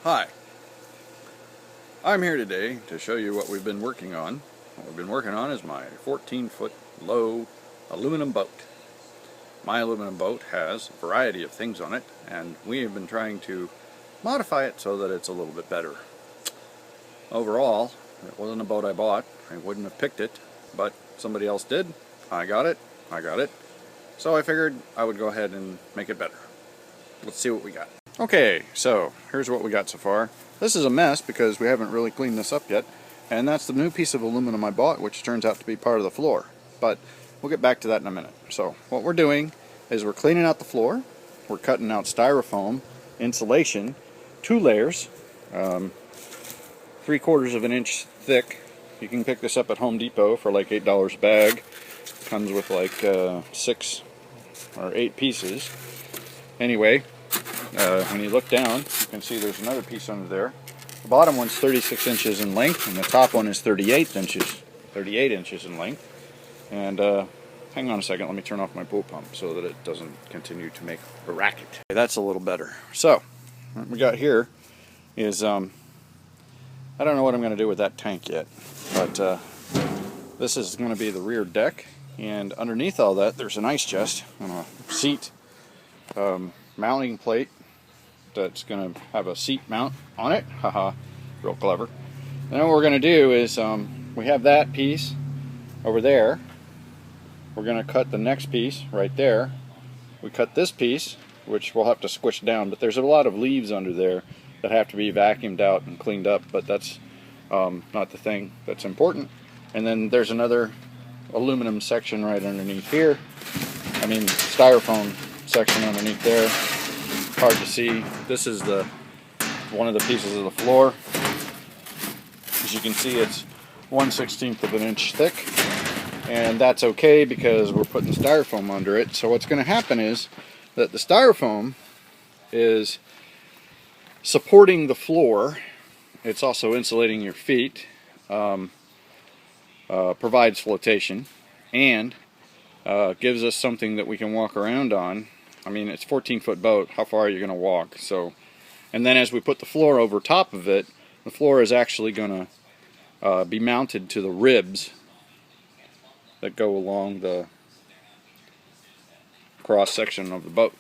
Hi, I'm here today to show you what we've been working on. What we've been working on is my 14-foot Lowe aluminum boat. My aluminum boat has a variety of things on it, and we have been trying to modify it so that it's a little bit better. Overall, it wasn't a boat I bought. I wouldn't have picked it, but somebody else did. I got it. So I figured I would go ahead and make it better. Let's see what we got. Okay, so here's what we got so far. This is a mess because we haven't really cleaned this up yet, and that's the new piece of aluminum I bought, which turns out to be part of the floor. But we'll get back to that in a minute. So what we're doing is we're cleaning out the floor. We're cutting out styrofoam insulation, 2 layers, 3/4 of an inch thick. You can pick this up at Home Depot for like $8 a bag. Comes with like 6 or 8 pieces. Anyway, when you look down, you can see there's another piece under there. The bottom one's 36 inches in length, and the top one is 38 inches in length. And hang on a second, let me turn off my pool pump so that it doesn't continue to make a racket. Okay, that's a little better. So, what we got here is, I don't know what I'm going to do with that tank yet, but this is going to be the rear deck, and underneath all that there's an ice chest and a seat mounting plate that's going to have a seat mount on it. Haha, real clever. And then what we're going to do is we have that piece over there. We're going to cut the next piece right there. We cut this piece, which we'll have to squish down, but there's a lot of leaves under there that have to be vacuumed out and cleaned up, but that's not the thing that's important. And then there's another aluminum section right underneath here. I mean, styrofoam section underneath there. Hard to see. This is one of the pieces of the floor. As you can see, it's 1/16 of an inch thick, and that's okay because we're putting styrofoam under it. So what's going to happen is that the styrofoam is supporting the floor. It's also insulating your feet, provides flotation, and gives us something that we can walk around on. I mean, it's a 14-foot boat. How far are you going to walk? So, and then as we put the floor over top of it, the floor is actually going to be mounted to the ribs that go along the cross section of the boat.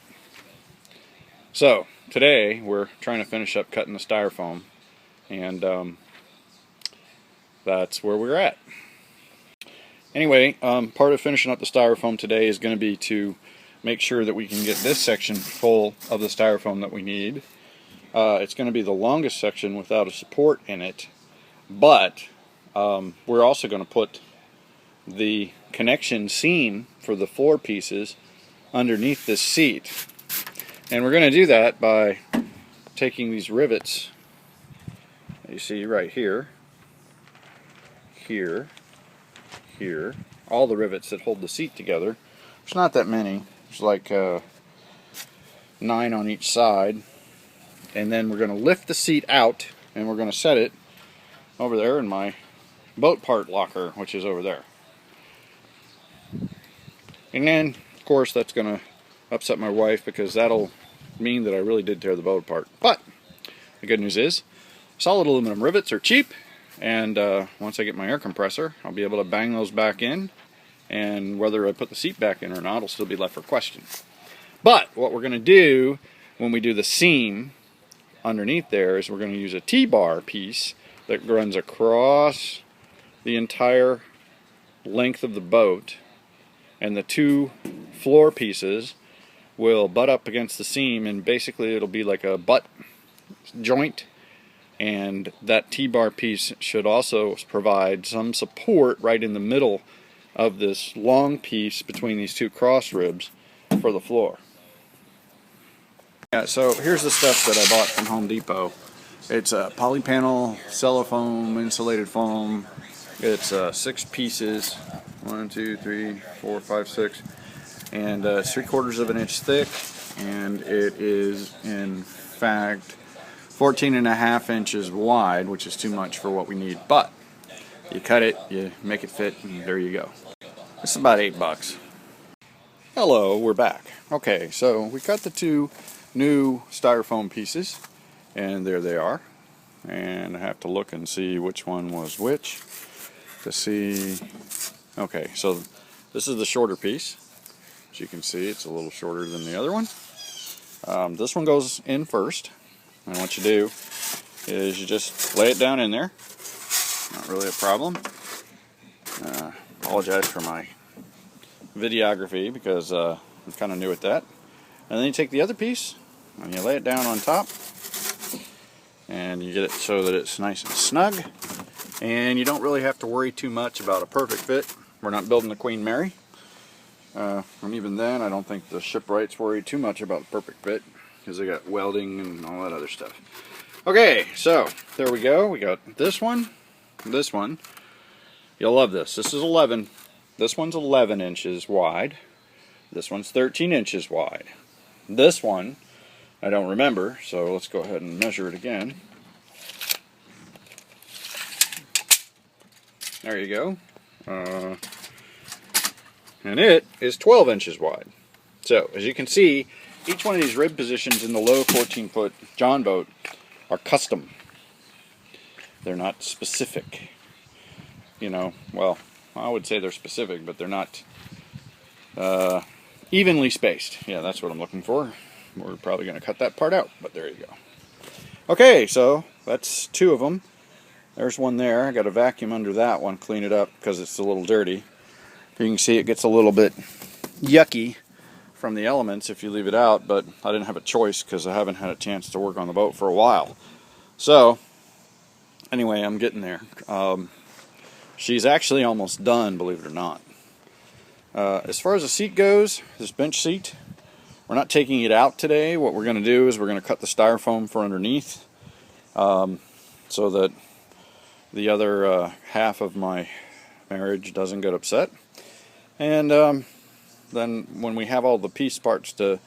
So today we're trying to finish up cutting the styrofoam, and that's where we're at. Anyway, part of finishing up the styrofoam today is going to be to make sure that we can get this section full of the styrofoam that we need. It's going to be the longest section without a support in it, but we're also going to put the connection seam for the floor pieces underneath this seat. And we're going to do that by taking these rivets that you see right here, here, all the rivets that hold the seat together. There's not that many. There's like 9 on each side. And then we're going to lift the seat out, and we're going to set it over there in my boat part locker, which is over there. And then, of course, that's going to upset my wife because that'll mean that I really did tear the boat apart. But the good news is solid aluminum rivets are cheap, and once I get my air compressor, I'll be able to bang those back in, and whether I put the seat back in or not will still be left for question. But what we're going to do when we do the seam underneath there is we're going to use a T-bar piece that runs across the entire length of the boat, and the 2 floor pieces will butt up against the seam, and basically it'll be like a butt joint, and that T-bar piece should also provide some support right in the middle of this long piece between these 2 cross ribs for the floor. Yeah, so here's the stuff that I bought from Home Depot. It's a polypanel cellofoam insulated foam. It's 6 pieces, 1, 2, 3, 4, 5, 6, and it's 3/4 of an inch thick, and it is in fact 14.5 inches wide, which is too much for what we need. But you cut it, you make it fit, and there you go. It's about $8. Hello, we're back. Okay, so we cut the 2 new styrofoam pieces, And there they are. And I have to look and see which one was which to see. Okay, so this is the shorter piece. As you can see, it's a little shorter than the other one. This one goes in first, and what you do is you just lay it down in there. Not really a problem. Apologize for my videography because I'm kind of new at that. And then you take the other piece and you lay it down on top, and you get it so that it's nice and snug, and you don't really have to worry too much about a perfect fit. We're not building the Queen Mary, and even then I don't think the shipwrights worry too much about the perfect fit because they got welding and all that other stuff. Okay, so there we go. We got this one, this one. You'll love this. This is 11. This one's 11 inches wide. This one's 13 inches wide. This one I don't remember, so let's go ahead and measure it again. There you go. And it is 12 inches wide. So, as you can see, each one of these rib positions in the Lowe 14-foot John boat are custom. They're not specific. You know, well, I would say they're specific, but they're not evenly spaced. Yeah, that's what I'm looking for. We're probably going to cut that part out, but there you go. Okay, so that's two of them. There's one there. I got to vacuum under that one, clean it up because it's a little dirty. You can see it gets a little bit yucky from the elements if you leave it out, but I didn't have a choice because I haven't had a chance to work on the boat for a while. So, anyway, I'm getting there. She's actually almost done, believe it or not. As far as the seat goes, this bench seat, we're not taking it out today. What we're going to do is we're going to cut the styrofoam for underneath so that the other half of my marriage doesn't get upset. And then when we have all the piece parts to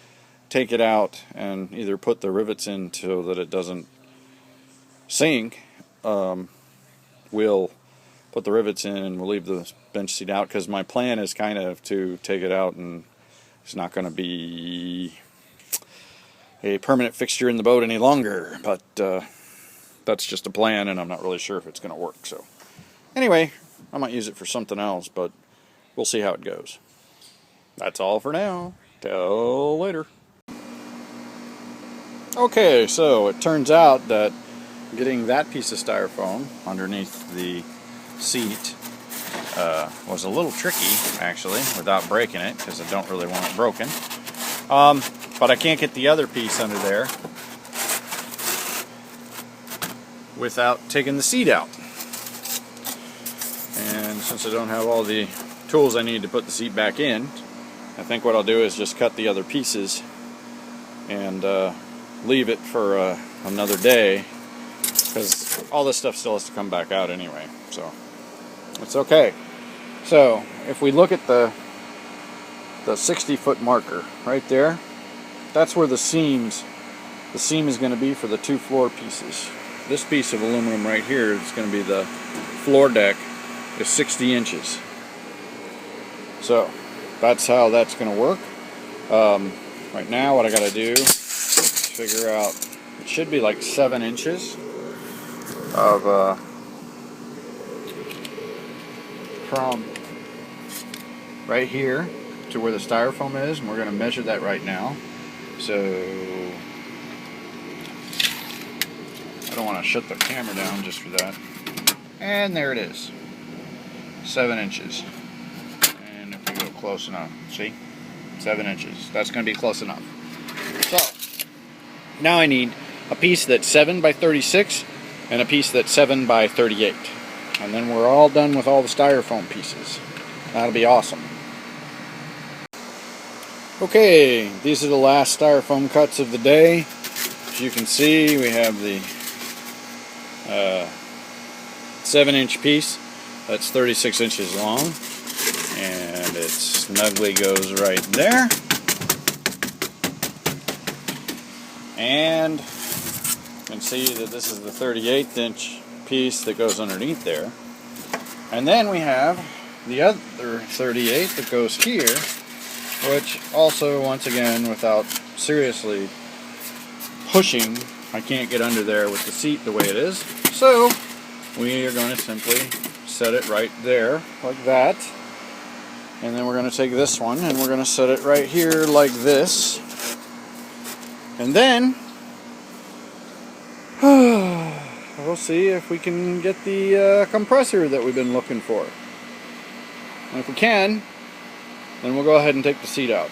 take it out and either put the rivets in so that it doesn't sink, we'll put the rivets in and we'll leave the bench seat out, because my plan is kind of to take it out and it's not going to be a permanent fixture in the boat any longer, but that's just a plan and I'm not really sure if it's going to work. So anyway, I might use it for something else, but we'll see how it goes. That's all for now. Till later. Okay, so it turns out that getting that piece of styrofoam underneath the seat was a little tricky, actually, without breaking it, because I don't really want it broken. But I can't get the other piece under there without taking the seat out. And since I don't have all the tools I need to put the seat back in, I think what I'll do is just cut the other pieces and leave it for another day, because all this stuff still has to come back out anyway, so it's okay. So if we look at the 60-foot marker right there, that's where the seam is going to be for the two floor pieces. This piece of aluminum right here is going to be the floor deck, is 60 inches. So that's how that's going to work. Right now what I got to do is figure out, it should be like 7 inches of from right here to where the styrofoam is, and we're going to measure that right now. So I don't want to shut the camera down just for that. And there it is, 7 inches. And if we go close enough, see, 7 inches. That's going to be close enough. So now I need a piece that's 7 by 36 and a piece that's 7 by 38. And then we're all done with all the styrofoam pieces. That'll be awesome. Okay, these are the last styrofoam cuts of the day. As you can see, we have the 7-inch piece that's 36 inches long, and it snugly goes right there. And you can see that this is the 38-inch piece that goes underneath there. And then we have the other 38 that goes here, which also, once again, without seriously pushing, I can't get under there with the seat the way it is. So we are going to simply set it right there like that. And then we're going to take this one and we're going to set it right here like this. And then we'll see if we can get the compressor that we've been looking for. And if we can, then we'll go ahead and take the seat out.